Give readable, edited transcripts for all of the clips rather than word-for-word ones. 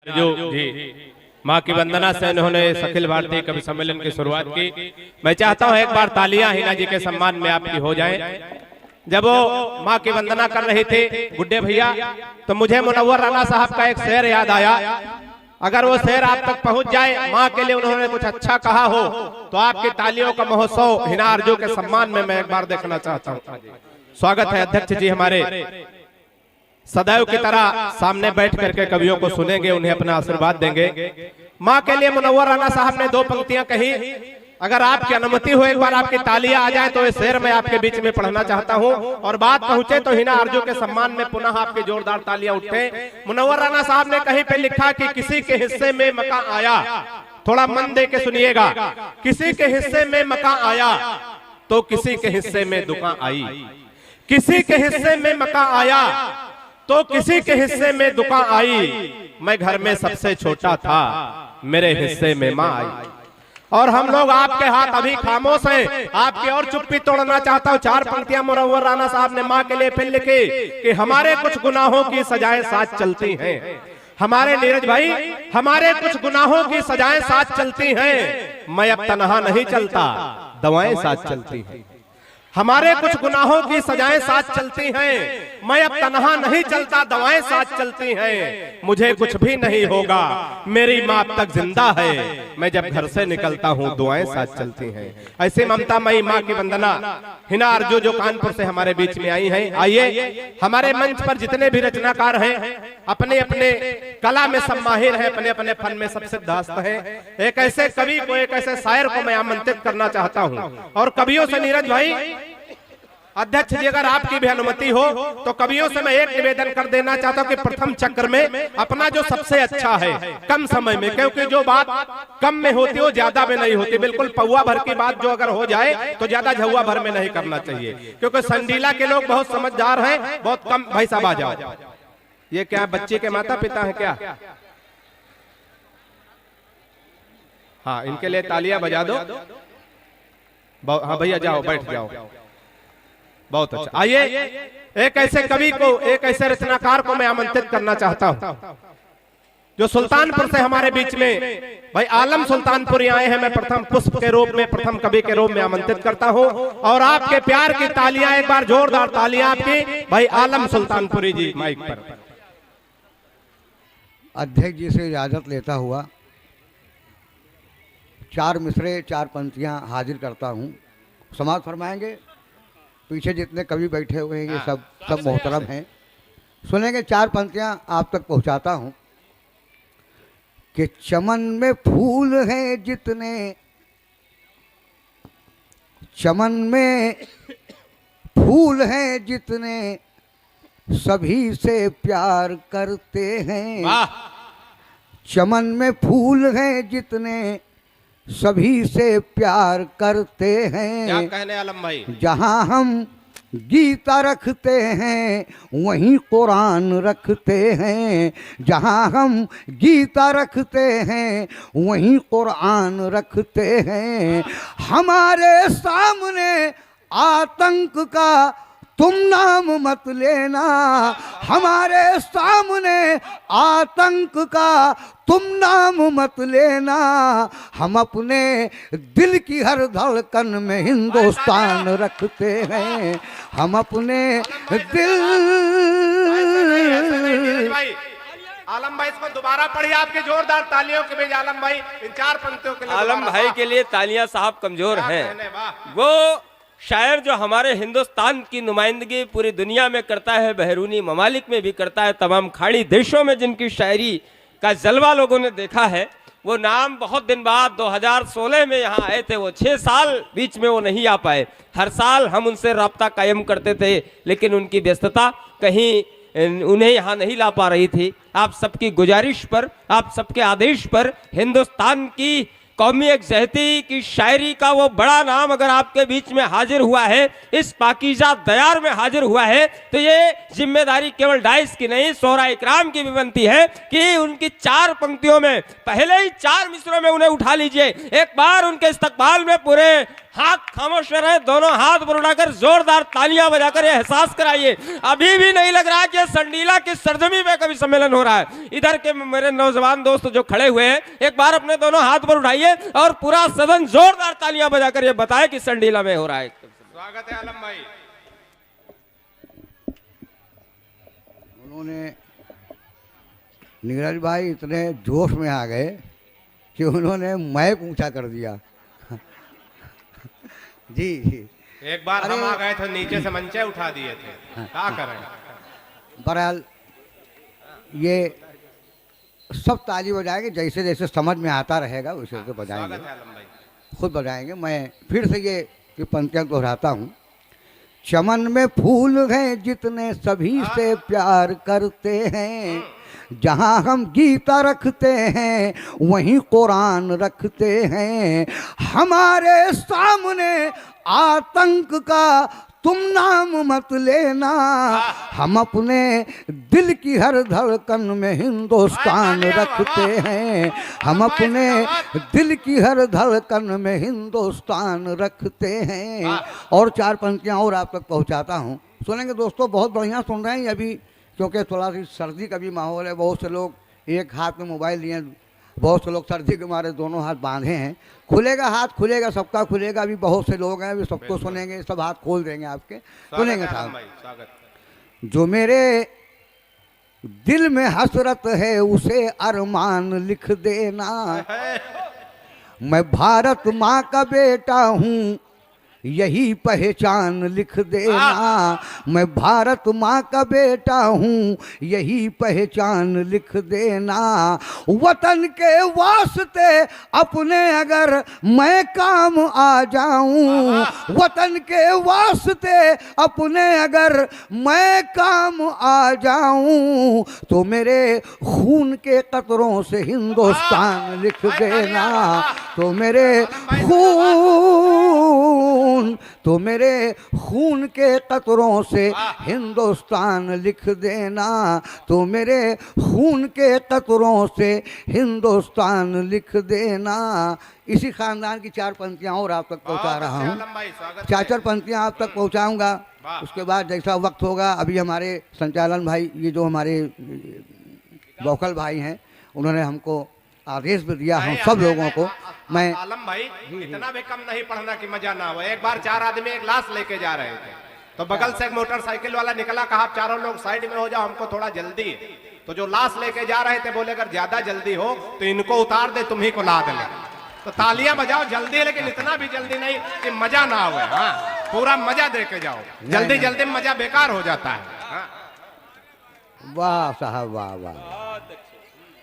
जो जी माँ की वंदना से उन्होंने अखिल भारतीय कवि सम्मेलन की शुरुआत की। मैं चाहता हूँ एक बार तालियां हिना जी के सम्मान में आपकी हो जाएं। जब वो माँ की वंदना कर रहे थे गुड्डे भैया, तो मुझे मुनव्वर राना साहब का एक शेर याद आया। अगर वो शेर आप तक पहुंच जाए, माँ के लिए उन्होंने कुछ अच्छा कहा हो, तो आपकी तालियों का महोत्सव हिना अर्जू के सम्मान में मैं एक बार देखना चाहता हूँ। स्वागत है अध्यक्ष जी हमारे। सदैव की तरह सामने बैठ करके कवियों को सुनेंगे, उन्हें अपना आशीर्वाद देंगे। माँ के लिए मुनव्वर राना साहब ने दो पंक्तियां कही। अगर आपकी अनुमति हो, एक बार आपकी तालियां आ जाए तो ये शेर मैं आपके बीच में पढ़ना चाहता हूं, और बात पहुंचे तो हिना अर्जू के सम्मान में पुनः आपकी जोरदार तालियां उठे। मुनव्वर राना साहब ने कहीं पे लिखा कि किसी के हिस्से में मकान आया, थोड़ा मन दे के सुनिएगा, किसी के हिस्से में मकान आया तो किसी के हिस्से में दुकान आई, किसी के हिस्से में मकान आया तो किसी के हिस्से में दुकान आई। मैं घर में सबसे छोटा था, मेरे हिस्से में माँ आई। और हम लोग आपके हाथ अभी खामोश हैं, आपकी और चुप्पी तोड़ना चाहता हूँ। चार पंक्तियां मुनव्वर राना साहब ने माँ के लिए फिर लिखी कि हमारे कुछ गुनाहों की सजाएं साथ चलती हैं। हमारे नीरज भाई, हमारे कुछ गुनाहों की सजाएं साथ चलती हैं। मैं अब तन्हा नहीं चलता, दवाएं साथ चलती हैं। हमारे कुछ गुनाहों की सजाएं साथ चलती हैं। मैं अब तन्हा नहीं चलता, दवाएं साथ चलती हैं। मुझे कुछ भी नहीं होगा, मेरी माँ अब तक जिंदा है। मैं जब घर से निकलता हूँ, दुआएं साथ चलती हैं। ऐसे ममता मई माँ की वंदना हिना अर्जू जो कानपुर से हमारे बीच में आई हैं। आइए, हमारे मंच पर जितने भी रचनाकार हैं, अपने अपने कला में सब माहिर हैं, अपने अपने फन में सब सिद्धास्त हैं। एक ऐसे कवि को, एक ऐसे शायर को मैं आमंत्रित करना चाहता हूँ। और कवियों से नीरज भाई, अध्यक्ष जी अगर आपकी भी अनुमति हो तो कवियों से मैं एक निवेदन कर देना चाहता हूं कि प्रथम चक्र में अपना जो सबसे अच्छा है कम समय में, क्योंकि जो बात कम में होती हो ज्यादा में नहीं होती। बिल्कुल पौवा भर की बात जो अगर हो जाए तो ज्यादा झुआ भर में नहीं करना चाहिए, क्योंकि संडीला के लोग बहुत समझदार हैं। बहुत कम भाई साहब आ जाओ। ये क्या बच्चे के माता पिता है क्या? हाँ, इनके लिए तालियां बजा दो। हाँ भैया जाओ, बैठ जाओ। बहुत अच्छा। आइए, एक ऐसे कवि को, एक ऐसे रचनाकार को मैं आमंत्रित करना चाहता हूं जो सुल्तानपुर से हमारे बीच में भाई आलम सुल्तानपुरी आए हैं। मैं प्रथम पुष्प के रूप में, प्रथम कवि के रूप में आमंत्रित करता हूं, और आपके प्यार की तालियां, एक बार जोरदार तालियां आपकी भाई आलम सुल्तानपुरी जी माइक पर। अध्यक्ष जी से इजाजत लेता हुआ चार मिसरे, चार पंक्तियां हाजिर करता हूं। समाज फरमाएंगे। पीछे जितने कवि बैठे हुए हैं ये सब मोहतरम हैं। सुनेंगे, चार पंक्तियां आप तक पहुंचाता हूं कि चमन में फूल हैं जितने, चमन में फूल हैं जितने, सभी से प्यार करते हैं। चमन में फूल हैं जितने, सभी से प्यार करते हैं। क्या कहने आलम भाई? जहाँ हम गीता रखते हैं वहीं कुरान रखते हैं। जहाँ हम गीता रखते हैं वहीं कुरान रखते हैं। हमारे सामने आतंक का तुम नाम मत लेना, हमारे सामने आतंक का तुम नाम मत लेना। हम अपने दिल की हर धड़कन में हिंदुस्तान रखते हैं। हम अपने दिल। आलम भाई इसको दोबारा पढ़िए, आपके जोरदार तालियों के बीच। आलम भाई इन चार पंक्तियों के लिए। आलम भाई के लिए तालियां साहब कमजोर हैं। वो शायर जो हमारे हिंदुस्तान की नुमाइंदगी पूरी दुनिया में करता है, बहरूनी ममालिक में भी करता है, तमाम खाड़ी देशों में जिनकी शायरी का जलवा लोगों ने देखा है। वो नाम बहुत दिन बाद 2016 में यहाँ आए थे। वो 6 साल बीच में वो नहीं आ पाए। हर साल हम उनसे राब्ता कायम करते थे, लेकिन उनकी व्यस्तता कहीं उन्हें यहाँ नहीं ला पा रही थी। आप सबकी गुजारिश पर, आप सबके आदेश पर हिंदुस्तान की कौमी यकजहती की शायरी का वो बड़ा नाम अगर आपके बीच में हाजिर हुआ है, इस पाकीज़ा दयार में हाजिर हुआ है, तो ये जिम्मेदारी केवल डाइस की नहीं, सोहरा इकराम की भी बनती है कि उनकी चार पंक्तियों में, पहले ही 4 मिसरों में उन्हें उठा लीजिए। एक बार उनके इस्तकबाल में पूरे हाथ खामोश रहे, दोनों हाथ पर उठाकर जोरदार तालियां बजाकर ये एहसास कराइए, अभी भी नहीं लग रहा कि संडीला की सरजमी पे कवि सम्मेलन हो रहा है। इधर के मेरे नौजवान दोस्त जो खड़े हुए हैं, एक बार अपने दोनों हाथ पर उठाइए और पूरा सदन जोरदार तालियां बजाकर ये बताए कि संडीला में हो रहा है। स्वागत है आलम भाई। उन्होंने नीरज भाई इतने जोश में आ गए कि उन्होंने माइक ऊंचा कर दिया। जी एक बार हम आ गए थे, नीचे से मंचे उठा दिए थे, क्या करें। बहरहाल ये सब ताली बजाएंगे, जैसे जैसे समझ में आता रहेगा वैसे वैसे बजाएंगे, स्वागत है आलम भाई। खुद बजाएंगे। मैं फिर से ये पंक्तियां दोहराता हूँ। चमन में फूल हैं जितने सभी से प्यार करते हैं, जहाँ हम गीता रखते हैं वहीं कुरान रखते हैं। हमारे सामने आतंक का तुम नाम मत लेना, हम अपने दिल की हर धड़कन में हिंदुस्तान रखते हैं। हम अपने दिल की हर धड़कन में हिंदुस्तान रखते हैं। और चार पंक्तियाँ और आप तक पहुँचाता हूँ, सुनेंगे दोस्तों। बहुत बढ़िया सुन रहे हैं अभी, क्योंकि थोड़ा सी सर्दी का भी माहौल है। बहुत से लोग एक हाथ में मोबाइल लिए, बहुत से लोग सर्दी के मारे दोनों हाथ बांधे हैं। खुलेगा हाथ, खुलेगा, सबका खुलेगा। अभी बहुत से लोग हैं, अभी सबको सुनेंगे, सब हाथ खोल देंगे आपके, सुनेंगे साहब। जो मेरे दिल में हसरत है उसे अरमान लिख देना, मैं भारत माँ का बेटा हूँ यही पहचान लिख देना। मैं भारत माँ का बेटा हूँ यही पहचान लिख देना। वतन के वास्ते अपने अगर मैं काम आ जाऊँ, वतन के वास्ते अपने अगर मैं काम आ जाऊँ, तो मेरे खून के कतरों से हिंदुस्तान लिख देना। तो मेरे खून के कतरों से हिंदुस्तान लिख देना। तो मेरे खून के कतरों से हिंदुस्तान लिख देना। इसी खानदान की चार पंक्तियाँ और आप तक पहुँचा रहा हूँ। चार पंक्तियाँ आप तक पहुँचाऊँगा, उसके बाद जैसा वक्त होगा। अभी हमारे संचालन भाई, ये जो हमारे वोकल भाई हैं, उन्होंने हमको आदेश भी दिया हम सब लोगों को। मैं आलम भाई, इतना भी कम नहीं पढ़ना कि मजा ना हो। एक बार चार आदमी एक लाश लेके जा रहे थे, तो बगल से एक मोटरसाइकिल वाला निकला, कहा आप चारों लोग साइड में हो जाओ, हमको थोड़ा जल्दी है। तो जो लाश लेके जा रहे थे बोले अगर ज्यादा जल्दी हो तो इनको उतार दे, तुम्ही को लाद ले। तो तालियां बजाओ जल्दी, लेकिन इतना भी जल्दी नहीं कि मजा ना हो। हाँ, पूरा मजा दे के जाओ, जल्दी जल्दी मजा बेकार हो जाता है। वाह साहब, वाह वाह।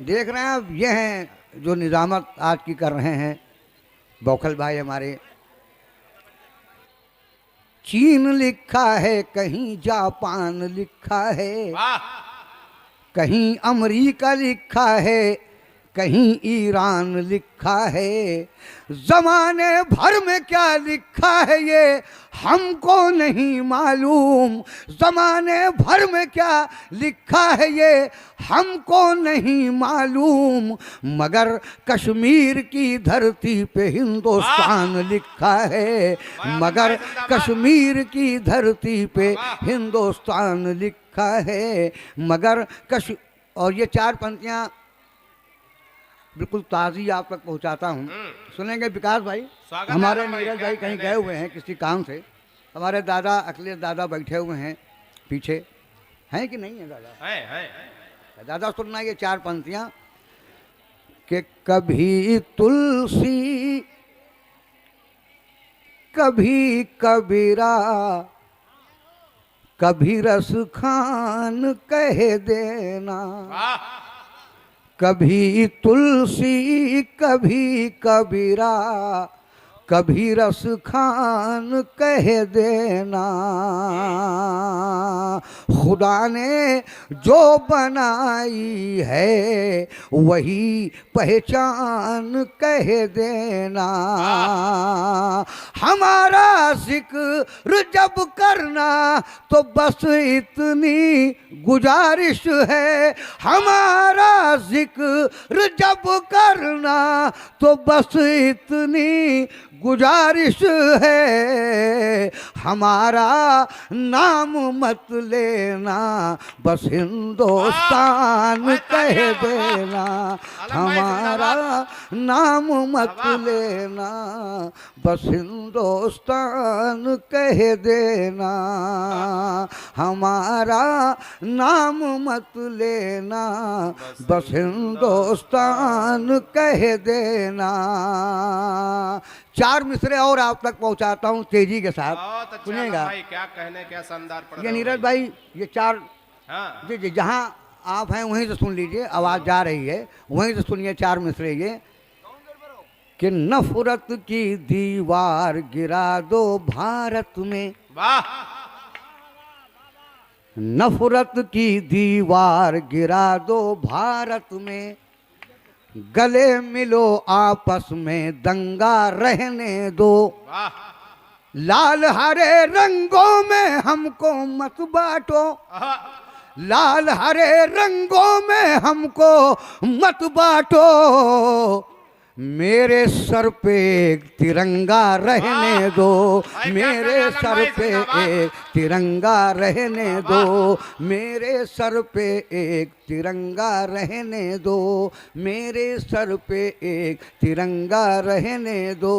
देख रहे हैं आप, ये हैं जो निजामत आज की कर रहे हैं बौखल भाई हमारे। चीन लिखा है, कहीं जापान लिखा है, कहीं अमेरिका लिखा है, कहीं ईरान लिखा है। जमाने भर में क्या लिखा है ये हमको नहीं मालूम। जमाने भर में क्या लिखा है ये हमको नहीं मालूम, मगर कश्मीर की धरती पे हिंदुस्तान लिखा है। मगर कश्मीर की धरती पे हिंदुस्तान लिखा है। मगर और ये चार पंक्तियाँ बिल्कुल ताज़ी आप तक पहुंचाता हूं, सुनेंगे विकास भाई। हमारे नीरज भाई कहीं गए हुए हैं किसी काम से। हमारे दादा अखिलेश दादा बैठे हुए हैं पीछे, हैं कि नहीं है दादा? है। दादा सुनना ये चार पंक्तियां कि कभी तुलसी कभी कबीरा कभी रस खान कह देना। कभी तुलसी कभी कबीरा कभी रस खान कह देना। खुदा ने जो बनाई है वही पहचान कह देना। हमारा जिक्र जब करना तो बस इतनी गुजारिश है। हमारा जिक्र जब करना तो बस इतनी गुजारिश है, हमारा नाम मत लेना, बस हिंदुस्तान कह देना, हमारा नाम मत लेना, बस हिंदुस्तान कह देना, हमारा नाम मत लेना, बस हिंदुस्तान कह देना। 4 मिसरे और आप तक पहुंचाता हूं तेजी के साथ, बहुत अच्छा सुनिएगा। भाई, क्या कहने, क्या शानदार पढ़ ये रहे हो नीरज भाई, ये 4 हाँ जी जी, जहां आप हैं वहीं से सुन लीजिए, आवाज जा रही है, वहीं से सुनिए 4 मिसरे ये कि नफरत की दीवार गिरा दो भारत में, वाह, नफरत की दीवार गिरा दो भारत में, गले मिलो आपस में दंगा रहने दो, वाह, लाल हरे रंगों में हमको मत बांटो, आहा, लाल हरे रंगों में हमको मत बांटो, मेरे सर पे एक तिरंगा रहने दो, मेरे सर पे एक तिरंगा रहने दो, मेरे सर पे एक तिरंगा रहने दो, मेरे सर पे एक तिरंगा रहने दो।